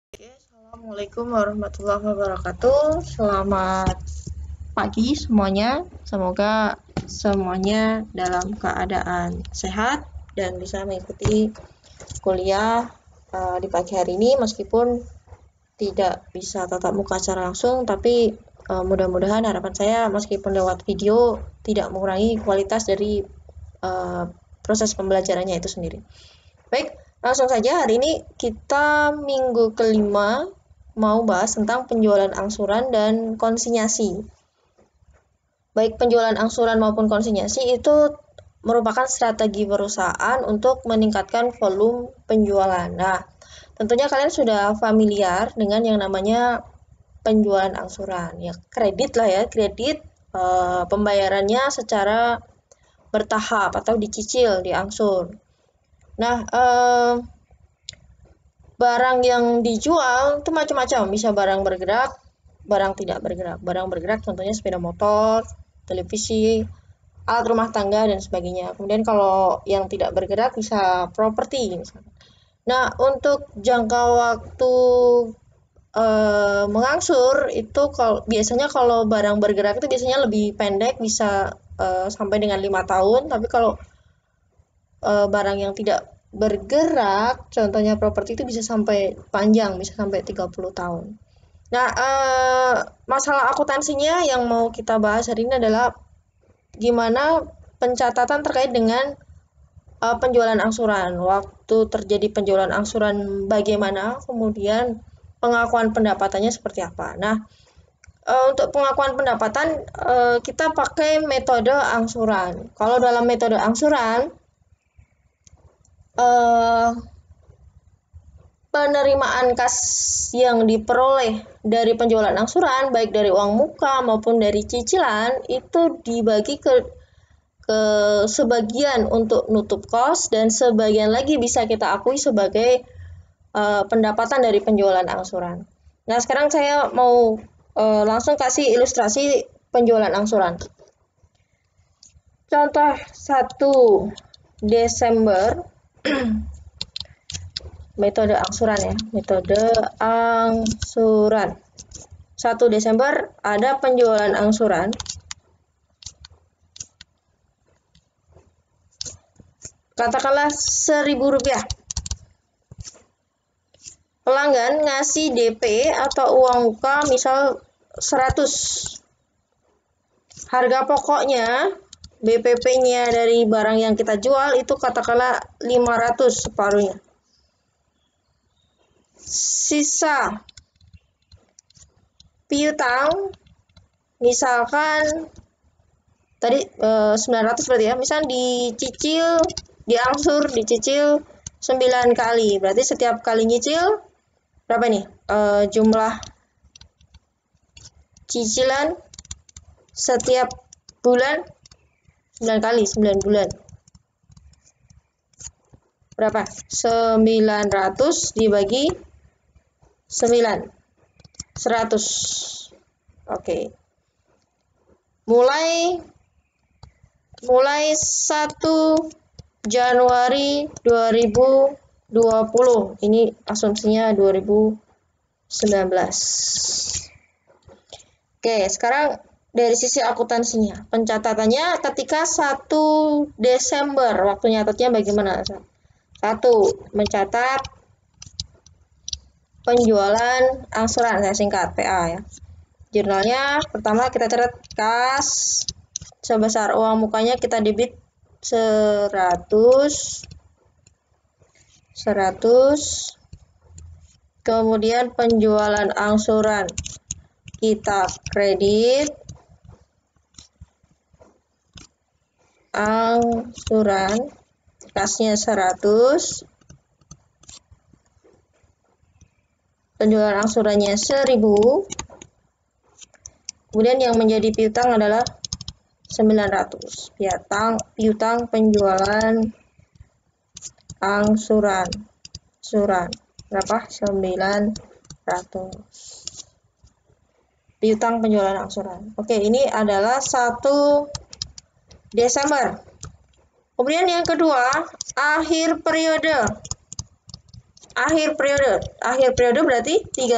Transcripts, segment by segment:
Oke, Assalamualaikum warahmatullahi wabarakatuh. Selamat pagi semuanya. Semoga semuanya dalam keadaan sehat dan bisa mengikuti kuliah di pagi hari ini meskipun tidak bisa tatap muka secara langsung, tapi mudah-mudahan harapan saya meskipun lewat video tidak mengurangi kualitas dari uh, proses pembelajarannya itu sendiri. Baik, langsung saja hari ini kita minggu kelima mau bahas tentang penjualan angsuran dan konsinyasi. Baik penjualan angsuran maupun konsinyasi itu merupakan strategi perusahaan untuk meningkatkan volume penjualan. Nah, tentunya kalian sudah familiar dengan yang namanya penjualan angsuran. Ya, kredit lah ya, kredit pembayarannya secara bertahap atau dicicil, diangsur. Nah, barang yang dijual itu macam-macam, bisa barang bergerak, barang tidak bergerak. Barang bergerak contohnya sepeda motor, televisi, alat rumah tangga dan sebagainya. Kemudian kalau yang tidak bergerak bisa properti misalnya. Nah, untuk jangka waktu mengangsur itu biasanya kalau barang bergerak itu biasanya lebih pendek, bisa sampai dengan 5 tahun. Tapi kalau barang yang tidak bergerak, contohnya properti itu bisa sampai panjang, bisa sampai 30 tahun. Nah, masalah akuntansinya yang mau kita bahas hari ini adalah gimana pencatatan terkait dengan penjualan angsuran. Waktu terjadi penjualan angsuran bagaimana, kemudian pengakuan pendapatannya seperti apa. Nah, untuk pengakuan pendapatan kita pakai metode angsuran. Kalau dalam metode angsuran, penerimaan kas yang diperoleh dari penjualan angsuran baik dari uang muka maupun dari cicilan itu dibagi ke sebagian untuk nutup kos dan sebagian lagi bisa kita akui sebagai pendapatan dari penjualan angsuran. Nah, sekarang saya mau langsung kasih ilustrasi penjualan angsuran. Contoh 1 Desember metode angsuran ya, metode angsuran. 1 Desember ada penjualan angsuran. Katakanlah Rp1.000. Pelanggan ngasih DP atau uang muka misal 100. Harga pokoknya BPP-nya dari barang yang kita jual itu katakanlah 500 separuhnya. Sisa piutang misalkan tadi 900 berarti ya, misal dicicil, diangsur, dicicil 9 kali. Berarti setiap kali nyicil berapa nih? Jumlah cicilan setiap bulan 9 kali, 9 bulan. Berapa? 900 dibagi 9. 100. Oke. Mulai 1 Januari 2020. Ini asumsinya 2019. Oke, sekarang dari sisi akuntansinya. Pencatatannya ketika 1 Desember, waktu nyatatnya bagaimana? 1. Mencatat penjualan angsuran, saya singkat PA ya. Jurnalnya pertama kita catat kas sebesar uang mukanya kita debit 100. Kemudian penjualan angsuran kita kredit angsuran kasnya 100, penjualan angsurannya 1000, kemudian yang menjadi piutang adalah 900. Piutang penjualan angsuran berapa? 900. Piutang penjualan angsuran. Oke, ini adalah 1 Desember. Kemudian yang kedua, akhir periode. akhir periode berarti 31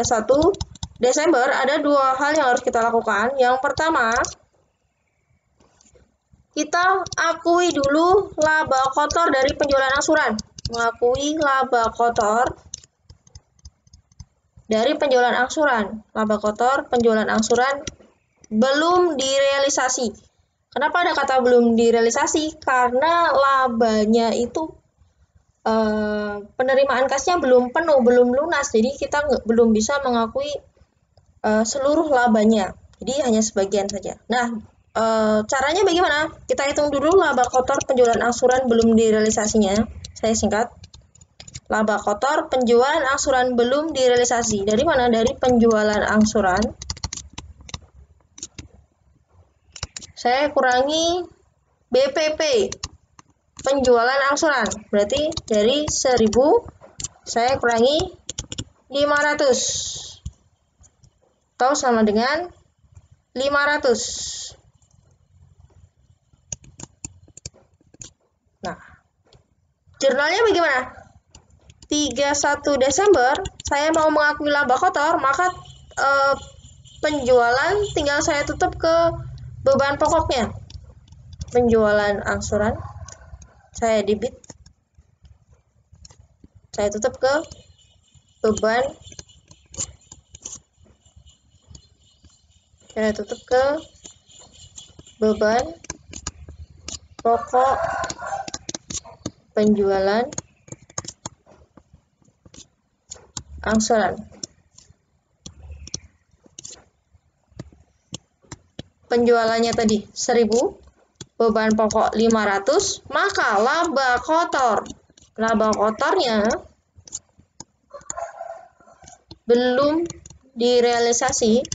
Desember ada dua hal yang harus kita lakukan. Yang pertama, kita akui dulu laba kotor dari penjualan angsuran. Mengakui laba kotor dari penjualan angsuran. Laba kotor penjualan angsuran belum direalisasi. Kenapa ada kata belum direalisasi? Karena labanya itu penerimaan kasnya belum penuh, belum lunas, jadi kita belum bisa mengakui seluruh labanya, jadi hanya sebagian saja. Nah, caranya bagaimana? Kita hitung dulu laba kotor penjualan angsuran belum direalisasinya. Saya singkat, laba kotor penjualan angsuran belum direalisasi. Dari mana? Dari penjualan angsuran. Saya kurangi BPP penjualan angsuran, berarti dari 1000 saya kurangi 500 atau sama dengan 500. Nah, jurnalnya bagaimana? 31 Desember saya mau mengakui laba kotor, maka penjualan tinggal saya tutup ke beban pokoknya. Penjualan angsuran saya debit, saya tutup ke beban, saya tutup ke beban pokok penjualan angsuran. Penjualannya tadi 1000, beban pokok 500, maka laba kotornya belum direalisasi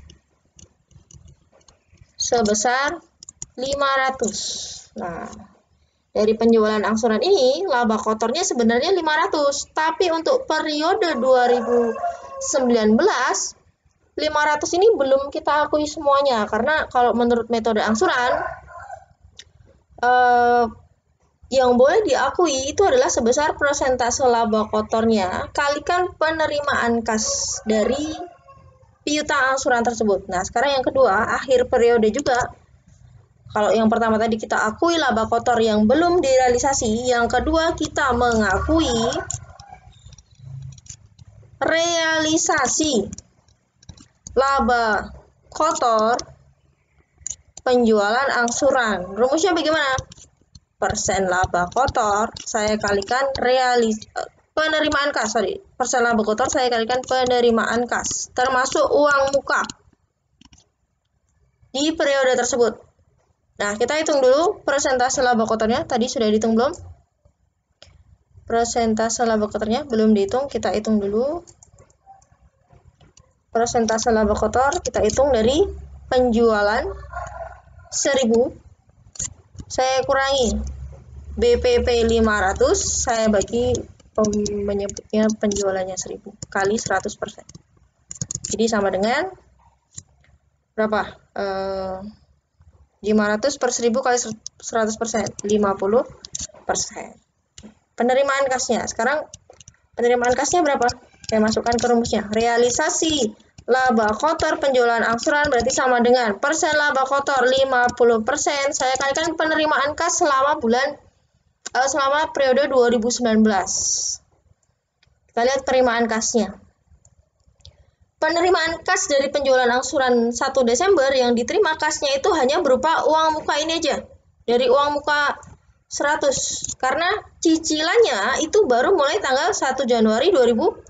sebesar 500. Nah, dari penjualan angsuran ini laba kotornya sebenarnya 500, tapi untuk periode 2019 500 ini belum kita akui semuanya, karena kalau menurut metode angsuran yang boleh diakui itu adalah sebesar persentase laba kotornya kalikan penerimaan kas dari piutang angsuran tersebut. Nah, sekarang yang kedua, akhir periode juga. Kalau yang pertama tadi kita akui laba kotor yang belum direalisasi, yang kedua kita mengakui realisasi laba kotor penjualan angsuran. Rumusnya bagaimana? Persen laba kotor saya kalikan penerimaan kas, persen laba kotor saya kalikan penerimaan kas, termasuk uang muka di periode tersebut. Nah, kita hitung dulu persentase laba kotornya. Tadi sudah dihitung belum? Persentase laba kotornya belum dihitung, kita hitung dulu. Persentase laba kotor kita hitung dari penjualan 1000 saya kurangi BPP 500, saya bagi menyebutnya penjualannya 1000 kali 100%. Jadi sama dengan berapa? 500 per 1000 kali 100%, 50%. Penerimaan kasnya, sekarang penerimaan kasnya berapa? Saya masukkan ke rumusnya. Realisasi laba kotor penjualan angsuran berarti sama dengan persen laba kotor 50%, saya kalikan penerimaan kas selama periode 2019. Kita lihat penerimaan kasnya. Penerimaan kas dari penjualan angsuran 1 Desember yang diterima kasnya itu hanya berupa uang muka ini aja. Dari uang muka 100. Karena cicilannya itu baru mulai tanggal 1 Januari 2020.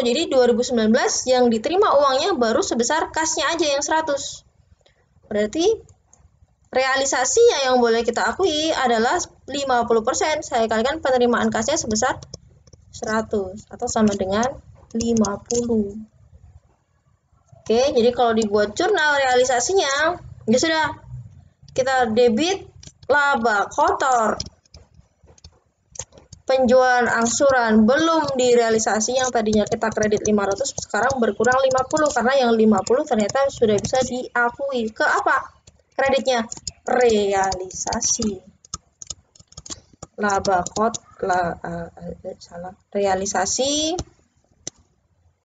Jadi 2019 yang diterima uangnya baru sebesar kasnya aja yang 100. Berarti realisasinya yang boleh kita akui adalah 50%. Saya kalikan penerimaan kasnya sebesar 100 atau sama dengan 50. Oke, jadi kalau dibuat jurnal realisasinya, ya sudah, kita debit laba kotor penjualan angsuran belum direalisasi, yang tadinya kita kredit 500 sekarang berkurang 50 karena yang 50 ternyata sudah bisa diakui. Ke apa kreditnya? Realisasi laba kotor realisasi